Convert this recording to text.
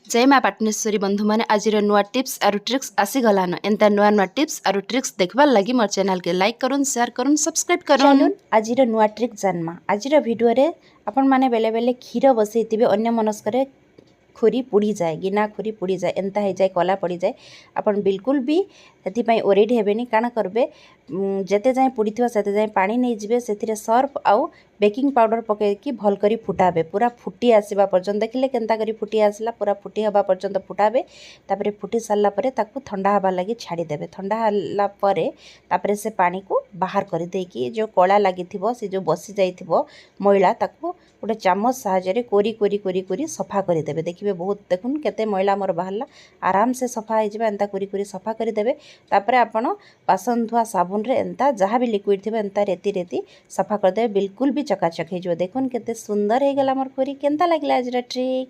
जय माँ पाटनेश्वरी बंधु मैंने आज नुआ टिप्स आरु ट्रिक्स आसीगलान एंता नुआ नुआ टिप्स आरु ट्रिक्स देखबार लगी मोर चैनल के लाइक करुन शेयर करुन सब्सक्राइब करुन। चलुन आज नुआ ट्रिक जानमा। आज वीडियो रे आपण माने बेले बेले क्षीर बसैथिबे अन्य मनस्करे खुरी पुड़ी जाए गिना खुरी पुड़ी जाए एंता हो जाए कला पड़ी जाए आपण बिल्कुल भी से ओरेड हेबेनी काना करबे जेते जाए पुड़ी थवा सेते जाए पानी नहीं जिबे सेथिरे सर्फ आउ बेकिंग पाउडर पके कि भल करी फुटाबे पूरा फुटी आसीबा पर्यंत देखिले केंता करी फुटी आसला पूरा फुटी हबा पर्यंत फुटाबे तापरे फुटी सारला परे ताकू ठंडा हबा लगी छाड़ी देबे। ठंडा हला परे तापरे से पानी को बाहर कर देकी जो कला लगी थिबो से जो बसी जाइथिबो मैला ताकू गोटे चामच साहाय्य कोरी कोरी कोरी कोरी सफा कर देबे। देखिए बहुत देखुन केते मैला मोर बाहरला आराम से सफा हो जाए एंता कोरी कोरी सफा कर देबे। तापरे आपण बासन धुआ साबुन रे एंता जहाँ भी लिक्विड थिबे एंता रेती रेती सफा कर देबे बिल्कुल भी चकाचक हो। देखुन केते सुंदर हो गला मोर खुरी। केंता लागला आज ट्रिक।